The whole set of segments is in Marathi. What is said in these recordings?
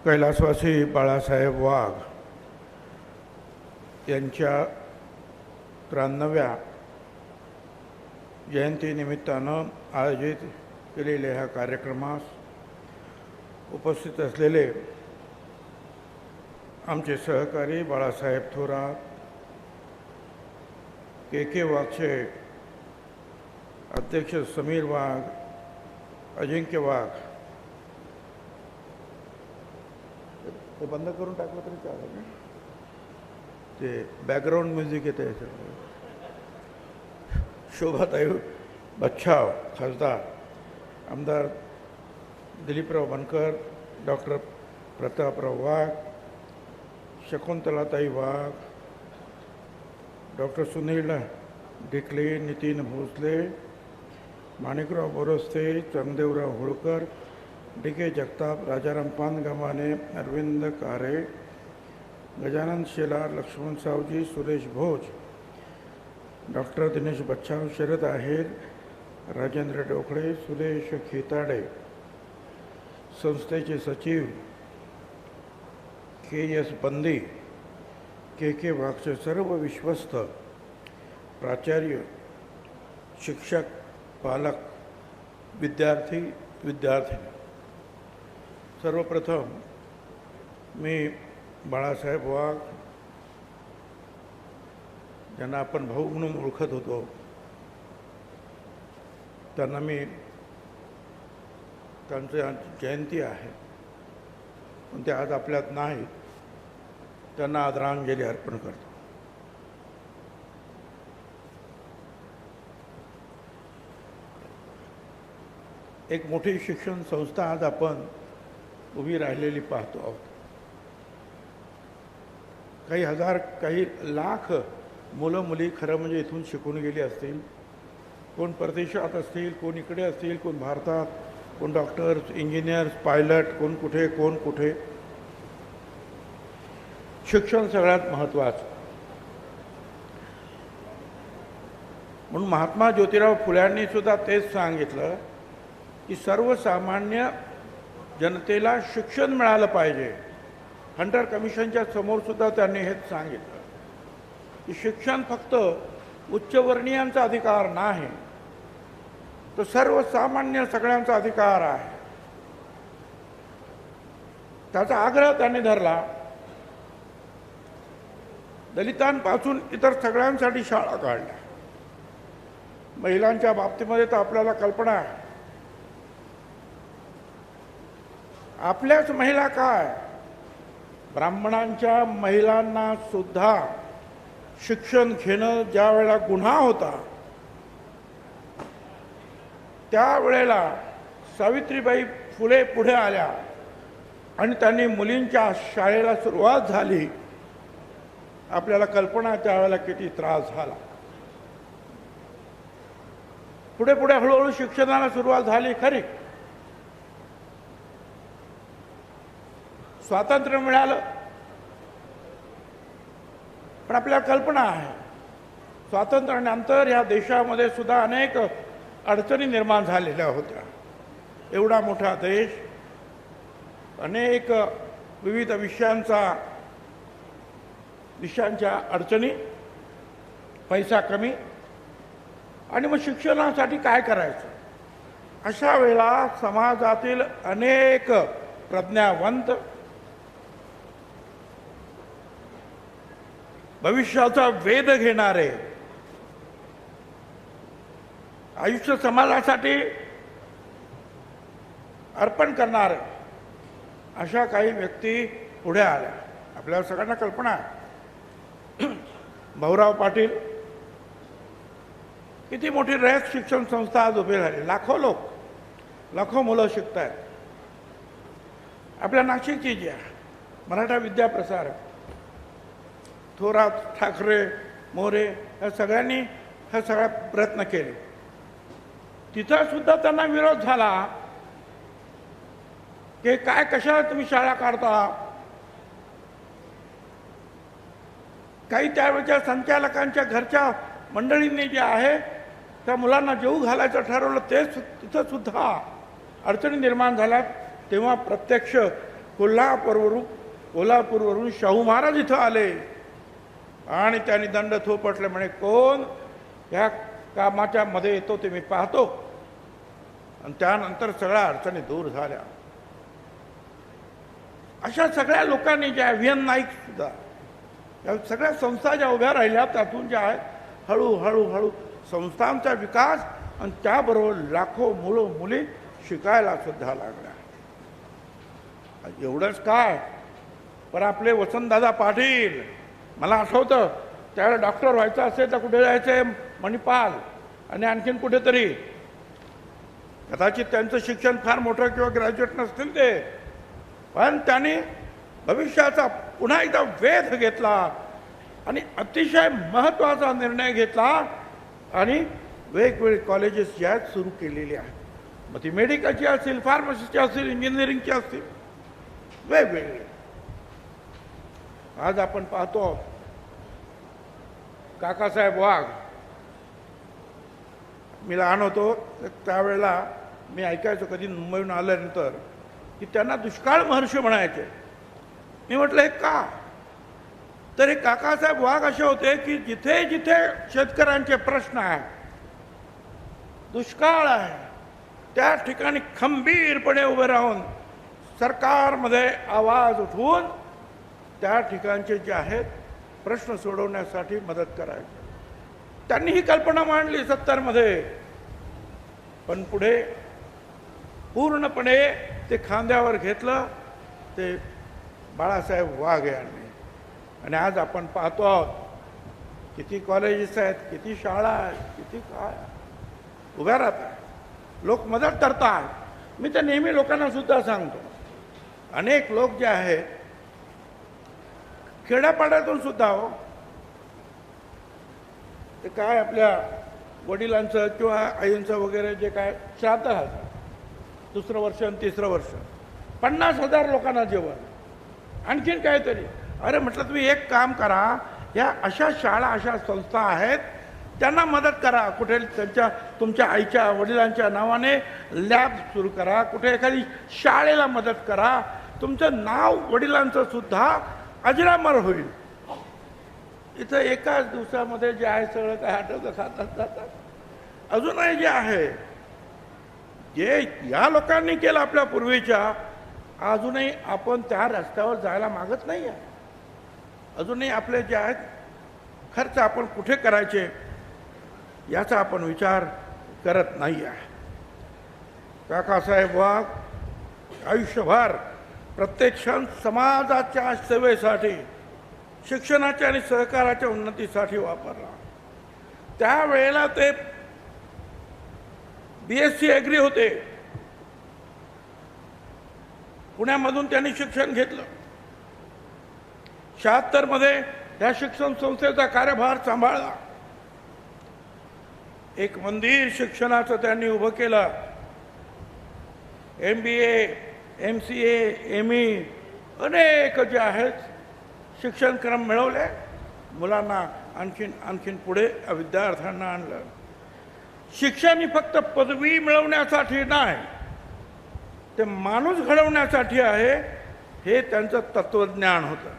कैलासवासी बाळासाहेब वाघ यांच्या 93व्या जयंतीनिमित्तानं आयोजित केलेल्या ह्या कार्यक्रमास उपस्थित असलेले आमचे सहकारी बाळासाहेब थोरात, के वाघचे अध्यक्ष समीर वाघ, अजिंक्य वाघ, ते बंद करून टाकलं तरी चालेल ना, ते बॅकग्राऊंड म्युझिक येते याच्यामध्ये. शोभाताई बच्छाव खासदार, आमदार दिलीपराव बनकर, डॉक्टर प्रतापराव वाघ, शकुंतलाताई वाघ, डॉक्टर सुनील डिकले, नितीन भोसले, माणिकराव बोरस्ते, चंदेवराव होळकर, डी.के. जगताप, राजाराम पानगव्हाणे, अरविंद कारे, गजानन शेलार, लक्ष्मण सावजी, सुरेश भोज, डॉक्टर दिनेश बच्छाव, शरद आहेर, राजेंद्र डोकळे, सुरेश खेताडे, संस्थेचे सचिव के.एस. बंदी, के वाघचे सर्व विश्वस्त, प्राचार्य, शिक्षक, पालक, विद्यार्थी, सर्वप्रथम मी बाळासाहेब वाघ ज्यांना आपण भाऊ म्हणून ओळखत होतो, त्यांना मी त्यांची जयंती आहे पण ते आज आपल्यात नाही, त्यांना आदरांजली अर्पण करतो. एक मोठी शिक्षण संस्था आज आपण उभी राहिलेली पाहतो आहोत. काही हजार, काही लाख मुलं मुली खरं म्हणजे इथून शिकून गेली असतील. कोण परदेशात असतील, कोण इकडे असतील, कोण भारतात, कोण डॉक्टर्स, इंजिनियर्स, पायलट, कोण कुठे. शिक्षण सगळ्यात महत्त्वाचं. म्हणून महात्मा ज्योतिराव फुल्यांनी सुद्धा तेच सांगितलं की सर्वसामान्य जनतेला शिक्षण मिळालं पाहिजे. हंटर कमिशनच्या समोर सुद्धा त्यांनी हेच सांगितलं की शिक्षण फक्त उच्चवर्णीयांचा अधिकार नाही, तो सर्वसामान्य सगळ्यांचा अधिकार आहे. त्याचा आग्रह त्यांनी धरला. दलितांपासून इतर सगळ्यांसाठी शाळा काढल्या. महिलांच्या बाबतीमध्ये तर आपल्याला कल्पना आहे. आपल्याच महिला काय, ब्राह्मणांच्या महिलांना सुद्धा शिक्षण घेणं ज्या वेळेला गुन्हा होता, त्यावेळेला सावित्रीबाई फुले पुढे आल्या आणि त्यांनी मुलींच्या शाळेला सुरुवात झाली. आपल्याला कल्पना त्यावेळेला किती त्रास झाला. पुढे हळूहळू शिक्षणाला सुरुवात झाली खरी. स्वातंत्र्य मिळालं, पण आपल्याला कल्पना आहे स्वातंत्र्यानंतर या देशामध्ये सुद्धा अनेक अडचणी निर्माण झालेल्या होत्या. एवढा मोठा देश, अनेक विविध विषयांच्या अडचणी, पैसा कमी, आणि मग शिक्षणासाठी काय करायचं. अशा वेळेला समाजातील अनेक प्रज्ञावंत, भविष्याचा वेध घेणारे, आयुष्य समाजासाठी अर्पण करणारे अशा काही व्यक्ती पुढे आल्या. आपल्याला सगळ्यांना कल्पना आहे भाऊराव पाटील, किती मोठी रयत शिक्षण संस्था आज उभी राहिली. लाखो मुलं शिकत आहेत. आपल्या नाशिकची जी आहे मराठा विद्याप्रसारक, थोरात, ठाकरे, मोरे या सगळ्यांनी हा सगळा प्रयत्न केले. तिथं सुद्धा त्यांना विरोध झाला की काय, कशाला तुम्ही शाळा काढता. काही त्यावेळच्या संचालकांच्या घरच्या मंडळींनी जे आहे त्या मुलांना जेवू घालायचं ठरवलं, ते तिथं सुद्धा अडचणी निर्माण झाल्या. तेव्हा प्रत्यक्ष कोल्हापूरवरून शाहू महाराज इथं आले आणि त्यांनी दंड थोपटले, म्हणे कोण या कामाच्या मध्ये येतो ते मी पाहतो. आणि त्यानंतर सगळ्या अडचणी दूर झाल्या. अशा सगळ्या लोकांनी ज्या व्ही.एन. नाईक सुद्धा या सगळ्या संस्था ज्या उभ्या राहिल्या त्यातून ज्या आहेत हळूहळू संस्थांचा विकास आणि त्याबरोबर लाखो मुलं मुली शिकायला सुद्धा लागल्या. एवढंच काय, पण आपले वसंतदादा पाटील, मला आठवतं त्यावेळेला डॉक्टर व्हायचं असेल तर कुठे जायचं, मणिपाल आणि आणखीन कुठेतरी. कदाचित त्यांचं शिक्षण फार मोठं किंवा ग्रॅज्युएट नसतील ते, पण त्यांनी भविष्याचा पुन्हा एकदा वेध घेतला आणि अतिशय महत्त्वाचा निर्णय घेतला आणि वेगवेगळे कॉलेजेस जे आहेत सुरू केलेली आहेत. मग ती मेडिकलची असतील, फार्मसीची असतील, इंजिनिअरिंगची असतील, वेगवेगळे. आज आपण पाहतो काकासाहेब वाघ, मी लहान होतो त्यावेळेला मी ऐकायचो कधी मुंबईहून आल्यानंतर की त्यांना दुष्काळ महर्षी म्हणायचे. मी म्हटलं हे का, तर हे काकासाहेब वाघ असे होते की जिथे जिथे शेतकऱ्यांचे प्रश्न आहेत, दुष्काळ आहे, त्या ठिकाणी खंबीरपणे उभे राहून सरकारमध्ये आवाज उठवून त्या ठिकाणचे जे आहेत प्रश्न सोडवण्यासाठी मदत करायचे. त्यांनी ही कल्पना मांडली 70 मध्ये, पण पुढे पूर्णपणे ते खांद्यावर घेतलं ते बाळासाहेब वाघ यांनी. आणि आज आपण पाहतो आहोत किती कॉलेजेस आहेत, किती शाळा आहेत, किती काय उभ्या राहतात, लोक मदत करतात. मी तर नेहमी लोकांना सुद्धा सांगतो, अनेक लोक जे आहेत खेड्यापाड्यातून सुद्धा हो, ते काय आपल्या वडिलांचं किंवा आईंचं वगैरे जे काय श्राद्ध घालतात, 2रं वर्ष आणि 3रं वर्ष 50,000 लोकांना जेवण, आणखीन काहीतरी. अरे म्हटलं तुम्ही एक काम करा, या अशा शाळा अशा संस्था आहेत त्यांना मदत करा. कुठे तुमच्या आईच्या वडिलांच्या नावाने लॅब सुरू करा, कुठे एखादी शाळेला मदत करा, तुमचं नाव वडिलांचं सुद्धा अजरामर होईल. इथं एकाच दिवसामध्ये जे आहे सगळं काय आठवतं खातात जातात. अजूनही जे आहे जे या लोकांनी केलं आपल्या पूर्वीच्या, अजूनही आपण त्या रस्त्यावर जायला मागत नाही आहे. अजूनही आपले जे आहेत खर्च आपण कुठे करायचे याचा आपण विचार करत नाही आहे. काकासाहेब वाघ आयुष्यभर प्रत्येक क्षण समाजाच्या सेवेसाठी, शिक्षणाच्या आणि सहकाराच्या उन्नतीसाठी वापरला. त्यावेळेला ते BSc ॲग्री होते, पुण्यामधून त्यांनी शिक्षण घेतलं. 76 मध्ये त्या शिक्षण संस्थेचा कार्यभार सांभाळला. एक मंदिर शिक्षणाचं त्यांनी उभं केलं. MBA, MCA, ME अनेक जे आहेत शिक्षणक्रम मिळवले. मुलांना आणखीन पुढे विद्यार्थ्यांना आणलं. शिक्षण ही फक्त पदवी मिळवण्यासाठी नाही, ते माणूस घडवण्यासाठी आहे, हे त्यांचं तत्वज्ञान होतं.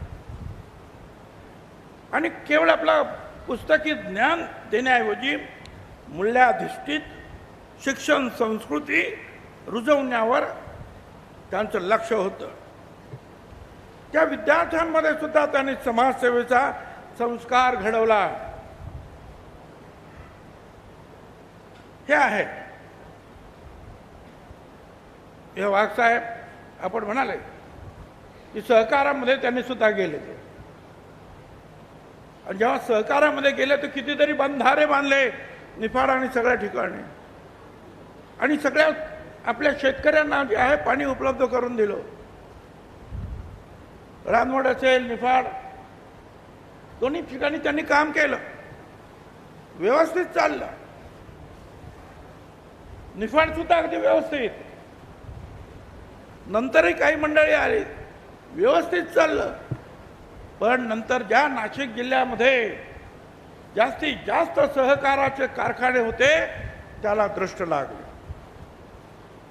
आणि केवळ आपला पुस्तकी ज्ञान देण्याऐवजी मूल्याधिष्ठित शिक्षण संस्कृती रुजवण्यावर त्यांचं लक्ष होतं. त्या विद्यार्थ्यांमध्ये सुद्धा त्यांनी समाजसेवेचा संस्कार घडवला. हे आहे हे वाघसाहेब. आपण म्हणाले की सहकारामध्ये त्यांनी सुद्धा गेले ते, आणि जेव्हा सहकारामध्ये गेले तर कितीतरी बंधारे बांधले निफाड आणि सगळ्या ठिकाणी, आणि सगळ्या आपल्या शेतकऱ्यांना जे आहे पाणी उपलब्ध करून दिलं. रानवड असेल, निफाड, दोन्ही ठिकाणी त्यांनी काम केलं, व्यवस्थित चाललं. निफाड सुद्धा अगदी व्यवस्थित. नंतरही काही मंडळी आली, व्यवस्थित चाललं. पण नंतर ज्या नाशिक जिल्ह्यामध्ये जास्तीत जास्त सहकाराचे कारखाने होते त्याला दृष्ट लागले.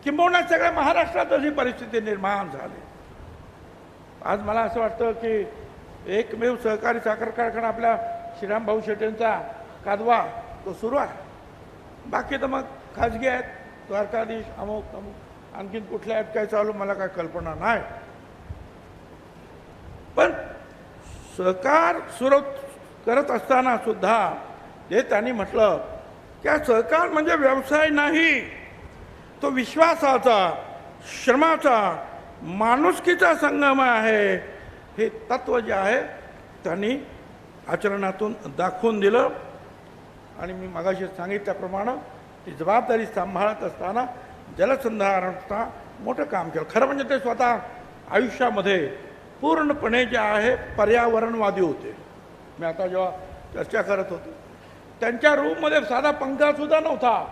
किंबहुना सगळ्या महाराष्ट्रात अशी परिस्थिती निर्माण झाली. आज मला असं वाटतं की एकमेव सहकारी साखर कारखाना आपल्या श्रीराम भाऊ शेट्टींचा कादवा तो सुरू आहे. बाकी तर मग खाजगी आहेत, द्वारकाधीश अमुक अमुक आणखीन कुठल्या आहेत काय चालू मला काय कल्पना नाही. पण सहकार सुरू करत असताना सुद्धा हे त्यांनी म्हटलं की सहकार म्हणजे व्यवसाय नाही, तो विश्वासाचा, श्रमाचा, माणुसकीचा संगम आहे. हे तत्व जे आहे त्यांनी आचरणातून दाखवून दिलं. आणि मी मगाशी सांगितल्याप्रमाणे ती जबाबदारी सांभाळत असताना जलसंधारणाचा मोठं काम केलं. खरं म्हणजे ते स्वतः आयुष्यामध्ये पूर्णपणे जे आहे पर्यावरणवादी होते. मी आता जेव्हा चर्चा करत होतो त्यांच्या रूममध्ये साधा पंखासुद्धा नव्हता,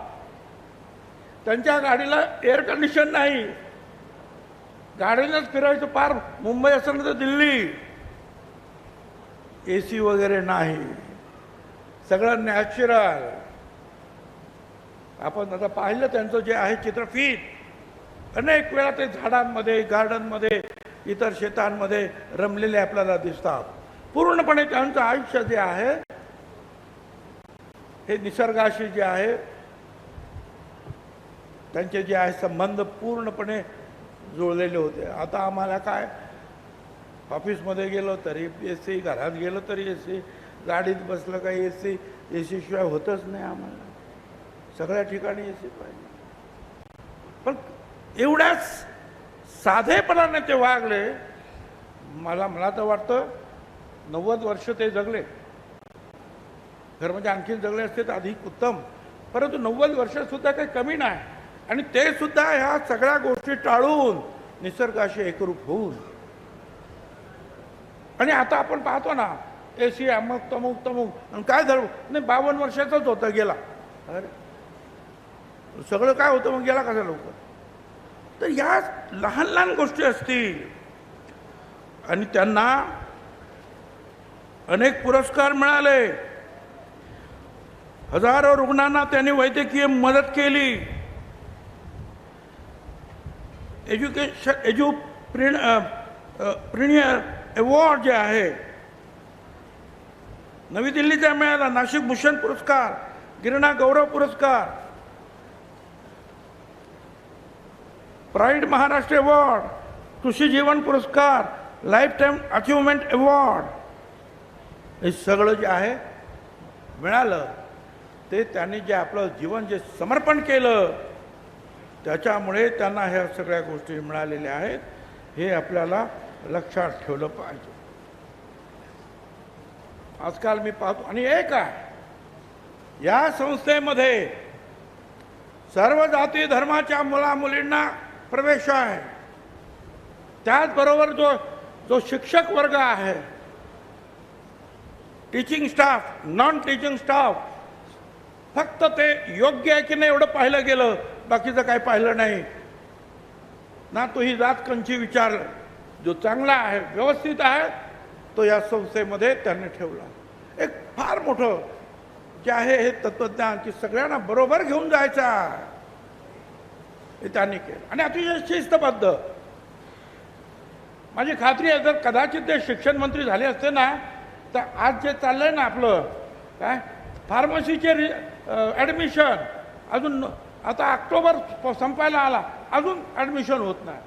त्यांच्या गाडीला एअर कंडिशन नाही, गाडीनंच फिरायचं पार मुंबई असेल तर दिल्ली, AC वगैरे नाही, सगळं नॅचरल. आपण आता पाहिलं त्यांचं जे आहे चित्रफित, अनेक वेळा ते झाडांमध्ये, गार्डनमध्ये, इतर शेतांमध्ये रमलेले आपल्याला दिसतात. पूर्णपणे त्यांचं आयुष्य जे आहे हे निसर्गाशी जे आहे त्यांचे जे आहे संबंध पूर्णपणे जुळलेले होते. आता आम्हाला काय, ऑफिसमध्ये गेलो तरी AC, घरात गेलो तरी AC, गाडीत बसलं काही AC शिवाय होतच नाही आम्हाला. सगळ्या ठिकाणी AC पाहिजे. पण एवढ्याच साधेपणाने ते वागले. मला तर वाटतं 90 वर्ष ते जगले. खरं म्हणजे आणखीन जगले असते तर अधिक उत्तम, परंतु 90 वर्षसुद्धा काही कमी नाही. आणि ते सुद्धा ह्या सगळ्या गोष्टी टाळून निसर्गाशी एकरूप होऊन. आणि आता आपण पाहतो ना AC अमुक तमुक तमुक, आणि काय झालं नाही 52 वर्षाचाच होता गेला. अरे सगळं काय होतं मग गेला कसा लवकर. तर या लहान लहान गोष्टी असतील. आणि त्यांना अनेक पुरस्कार मिळाले, हजारो रुग्णांना त्यांनी वैद्यकीय मदत केली. प्रिनियर अवॉर्ड जे आहे नवी दिल्लीचा मिळाला, नाशिक भूषण पुरस्कार, गिरणा गौरव पुरस्कार, प्राईड महाराष्ट्र अवॉर्ड, कृषी जीवन पुरस्कार, लाईफ टाईम अचीवमेंट अवॉर्ड, हे सगळं जे आहे मिळालं. ते त्यांनी जे आपलं जीवन जे समर्पण केलं त्याच्यामुळे त्यांना ह्या सगळ्या गोष्टी मिळालेल्या आहेत. हे आपल्याला लक्षात ठेवलं पाहिजे. आजकाल मी पाहतो, आणि एक आहे या संस्थेमध्ये सर्व जाती धर्माच्या मुलामुलींना प्रवेश आहे. त्याचबरोबर जो शिक्षक वर्ग आहे, teaching staff, non teaching staff, फक्त ते योग्य आहे की नाही एवढं पाहिलं गेलं, बाकीचं काही पाहिलं नाही ना. तो ही जात कंची विचारलं, जो चांगला आहे, व्यवस्थित आहे, तो या संस्थेमध्ये त्यांनी ठेवला. एक फार मोठं जे आहे हे तत्वज्ञान की सगळ्यांना बरोबर घेऊन जायचा हे त्यांनी केलं. आणि अतिशय शिस्तबद्ध. माझी खात्री आहे जर कदाचित ते शिक्षण मंत्री झाले असते ना तर आज जे चाललंय ना आपलं काय फार्मसीचे ॲडमिशन अजून आता ऑक्टोबर संपायला आला, अजून ॲडमिशन होत नाही.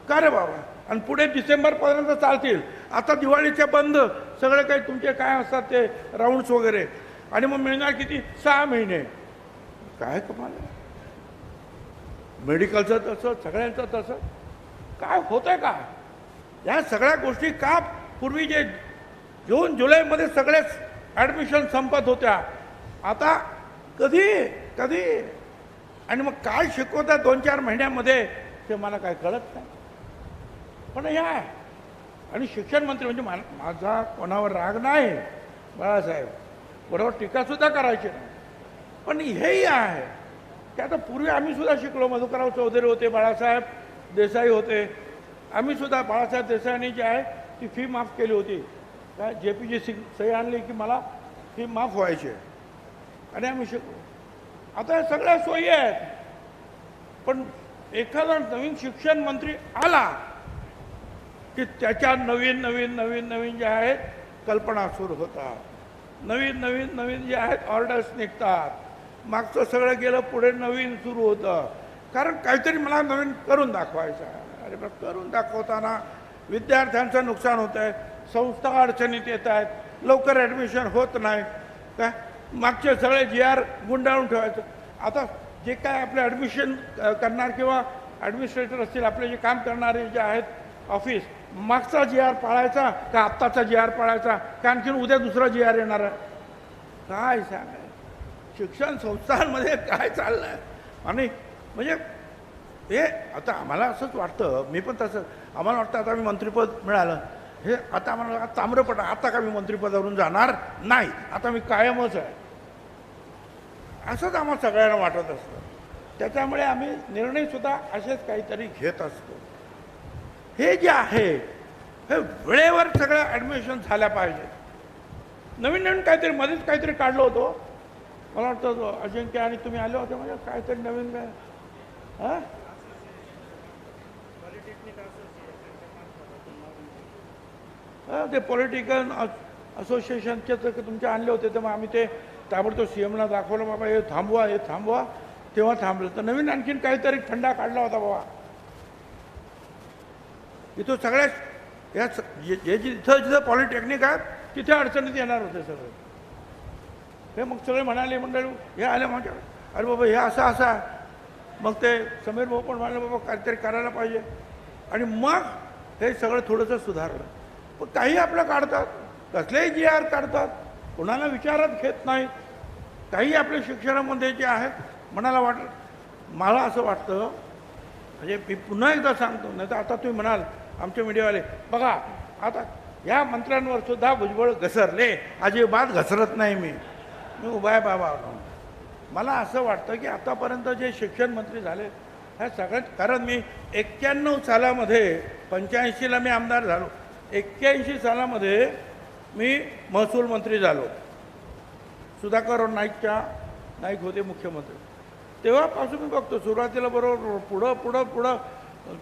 का रे बाबा. आणि पुढे डिसेंबरपर्यंत चालतील. आता दिवाळीचे बंद सगळे काही तुमचे काय असतात ते राऊंड्स वगैरे, आणि मग मिळणार किती 6 महिने. काय कमाल. मेडिकलचं तसं, सगळ्यांचं तसं. काय होतंय का या सगळ्या गोष्टी. का पूर्वी जे जून जुलैमध्ये सगळेच ॲडमिशन संपत होत्या, आता कधी कधी. आणि मग काय शिकवतात 2-4 महिन्यामध्ये ते मला काय कळत नाही. पण हे आहे. आणि शिक्षण मंत्री म्हणजे माझा कोणावर राग नाही बाळासाहेब, बरोबर टीकासुद्धा करायची नाही. पण हेही आहे की आता पूर्वी आम्ही सुद्धा शिकलो. मधुकरराव चौधरी होते, बाळासाहेब देसाई होते. आम्ही सुद्धा बाळासाहेब देसाईंनी जी आहे ती फी माफ केली होती. काय JPG सही आणली की मला फी माफ व्हायची आणि आम्ही शिकलो. आता या सगळ्या सोयी आहेत. पण एखादा नवीन शिक्षण मंत्री आला की त्याच्या नवीन नवीन नवीन नवीन ज्या आहेत कल्पना सुरू होतात, नवीन नवीन नवीन जे आहेत ऑर्डर्स निघतात. मागचं सगळं गेलं, पुढे नवीन सुरू होतं. कारण काहीतरी मला नवीन करून दाखवायचं आहे. अरे पण करून दाखवताना विद्यार्थ्यांचं नुकसान होतं आहे, संस्था अडचणीत येत आहेत, लवकर ॲडमिशन होत नाही. काय मागचे सगळे GR गुंडाळून ठेवायचं. आता जे काय आपले ॲडमिशन करणार किंवा ॲडमिनिस्ट्रेटर असतील, आपले जे काम करणारे जे आहेत ऑफिस, मागचा GR पाळायचा का आत्ताचा GR पाळायचा का आणखीन उद्या दुसरा GR येणार आहे? काय सांगाय शिक्षण संस्थांमध्ये काय चाललं आहे? आणि म्हणजे हे आता आम्हाला असंच वाटतं, मी पण तसं, आम्हाला वाटतं आता मी मंत्रिपद मिळालं, हे आता आम्हाला ताम्रपट, आता का मी मंत्रिपदावरून जाणार नाही, आता मी कायमच आहे, असंच आम्हाला सगळ्यांना वाटत असतं. त्याच्यामुळे आम्ही निर्णयसुद्धा असेच काहीतरी घेत असतो. हे जे आहे हे वेळेवर सगळं ॲडमिशन झाल्या पाहिजे. नवीन नवीन काहीतरी मध्येच काहीतरी काढलं होतं, मला वाटतं अजिंक्य आणि तुम्ही आले होते, म्हणजे काहीतरी नवीन काय हां ते पॉलिटिकल असोसिएशनचे तर तुमचे आणले होते, तर मग आम्ही ते ताबडतोब CMला दाखवलं, बाबा हे थांबवा, हे थांबवा, तेव्हा थांबलं. तर नवीन आणखीन काहीतरी फंडा काढला होता बाबा. इथं सगळ्याच या जे जिथं जिथं पॉलिटेक्निक आहेत तिथे अडचणीत येणार होते सगळे. हे मग सगळे म्हणाले, मंडळी हे आले माझ्या, अरे बाबा हे असं असं आहे. मग ते समीर भाऊ पण म्हणाले, बाबा काहीतरी करायला पाहिजे. आणि मग हे सगळं थोडंसं सुधारलं. पण काही आपलं काढतात, कसलेही GR काढतात, कोणाला विचारात घेत नाहीत. काही आपल्या शिक्षणामध्ये जे आहेत मला असं वाटतं, म्हणजे मी पुन्हा एकदा सांगतो, नाही तर आता तुम्ही म्हणाल आमचे मीडियावाले, बघा आता या मंत्र्यांवर सुद्धा भुजबळ घसरले, अजिबात घसरत नाही. मी उभा आहे बाबा. मला असं वाटतं की आतापर्यंत जे शिक्षण मंत्री झाले ह्या सगळ्यात, कारण मी 91 सालामध्ये, 85ला मी आमदार झालो, 81 सालामध्ये मी महसूल मंत्री झालो. सुधाकर नाईक होते मुख्यमंत्री. तेव्हापासून मी बघतो सुरुवातीला बरोबर पुढं पुढं पुढं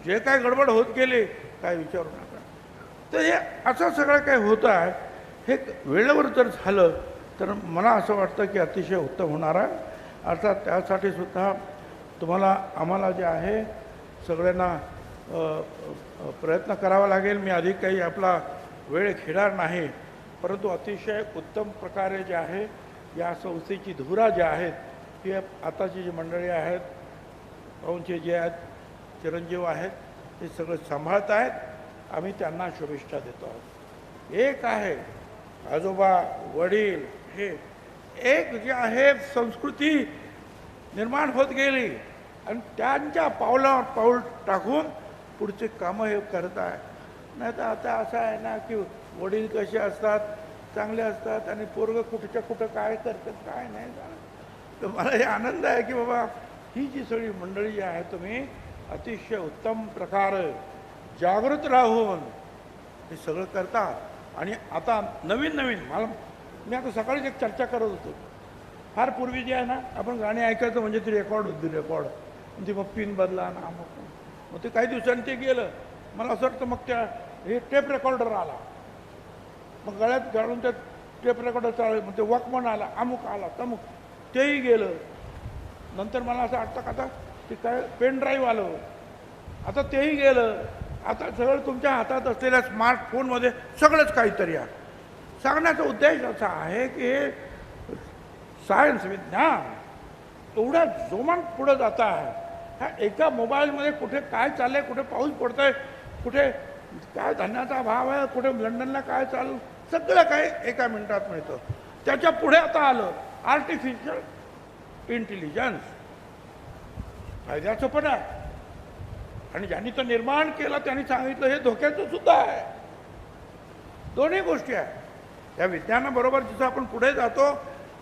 जे काय गडबड होत गेले काय विचारू नका. तर हे असं सगळं काय होतं आहे, हे वेळेवर जर झालं तर मला असं वाटतं की अतिशय उत्तम होणार आहे. अर्थात त्यासाठी सुद्धा आम्हाला जे आहे सगळ्यांना प्रयत्न करावा लागेल. मी अधिक काही आपला वेळ खेळणार नाही, परंतु अतिशय उत्तम प्रकारे जे आहे या संस्थेची धुरा ज्या आहेत, ही आताची जी मंडळी आहेत, पाहुणचे जे आहेत, चिरंजीव आहेत, ते सगळं सांभाळत आहेत. आम्ही त्यांना शुभेच्छा देतो आहोत. एक आहे आजोबा, वडील, हे एक जे आहे संस्कृती निर्माण होत गेली आणि त्यांच्या पावलावर पाऊल टाकून पुढचे कामं हे करत आहे. नाही तर आता असं आहे ना की वडील कसे असतात, चांगले असतात, आणि पोरगं कुठच्या कुठं काय करतात काय नाही. तर मला हे आनंद आहे की बाबा ही जी सगळी मंडळी जी आहे, तुम्ही अतिशय उत्तम प्रकारे जागृत राहून हे सगळं करतात. आणि आता नवीन मी आता सकाळीच एक चर्चा करत होतो. फार पूर्वी जे आहे ना, आपण गाणी ऐकायचं म्हणजे ती रेकॉर्ड होती, ती मग पिन बदला ना, मग ते काही दिवसांनी ते गेलं. मला असं वाटतं मग हे टेप रेकॉर्डर आला, मग गळ्यात घालून त्या टेप रेकॉर्डर चालू, मग ते वॉकमन आला, अमुक आला, तमुक, तेही गेलं. नंतर मला असं वाटतं का आता ते काय पेन ड्राईव्ह आलं, आता तेही गेलं. आता सगळं तुमच्या हातात असलेल्या स्मार्टफोनमध्ये सगळंच काहीतरी आहे. सांगण्याचा उद्देश असा आहे की हे सायन्स, विज्ञान एवढ्या जोमात पुढं जात आहे. ह्या एका मोबाईलमध्ये कुठे काय चाललं आहे, कुठे पाऊस पडतो आहे, कुठे काय धान्याचा भाव आहे, कुठे लंडनला काय चालू, सगळं काही एका मिनिटात मिळतं. त्याच्या पुढे आता आलं आर्टिफिशियल इंटेलिजन्स. फायद्याचं पण आहे, आणि ज्यांनी तो निर्माण केला त्यांनी सांगितलं हे धोक्याचं सुद्धा आहे. दोन्ही गोष्टी आहेत. या विज्ञानाबरोबर जसं आपण पुढे जातो,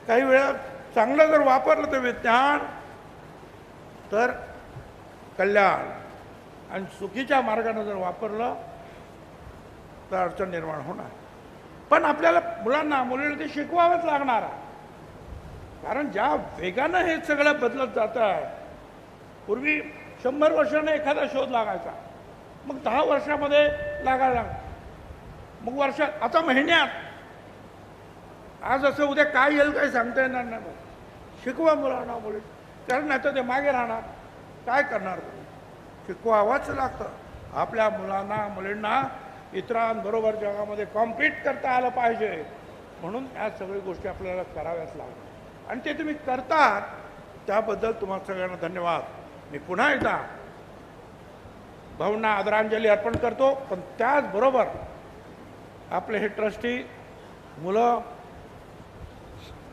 काही वेळा चांगलं जर वापरलं तर विज्ञान तर कल्याण, आणि चुकीच्या मार्गाने जर वापरलं तर अडचण निर्माण होणार. पण आपल्याला मुलांना ते शिकवावंच लागणार आहे. कारण ज्या वेगानं हे सगळं बदलत जातं आहे, पूर्वी 100 वर्षाने एखादा शोध लागायचा, मग 10 वर्षामध्ये लागायला लागला. मग वर्षात, आता महिन्यात, आज असं उद्या काय येईल काही सांगता येणार नाही. मग शिकवा मुलांना मुली, कारण नाही तर ते मागे राहणार. काय करणार तुम्ही? शिकवावंच लागतं. आपल्या मुलांना मुलींना इतरांबरोबर जगामध्ये कॉम्पीट करता आलं पाहिजे, म्हणून या सगळ्या गोष्टी आपल्याला कराव्याच लागतात. आणि ते तुम्ही करतात, त्याबद्दल तुम्हाला सगळ्यांना धन्यवाद. मी पुन्हा एकदा भाऊंना आदरांजली अर्पण करतो. पण त्याचबरोबर आपले हे ट्रस्टी, मुलं,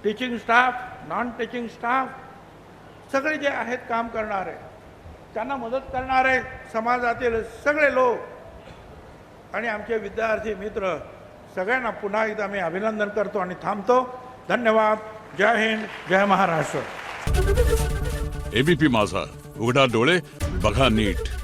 teaching staff, non teaching staff, सगळे जे आहेत काम करणारे, त्यांना मदत करणारे समाजातील सगळे लोक आणि आमचे विद्यार्थी मित्र, सगळ्यांना पुन्हा एकदा मी अभिनंदन करतो आणि थांबतो. धन्यवाद. जय हिंद, जय महाराष्ट्र. एबीपी माझा, उघडा डोळे बघा नीट.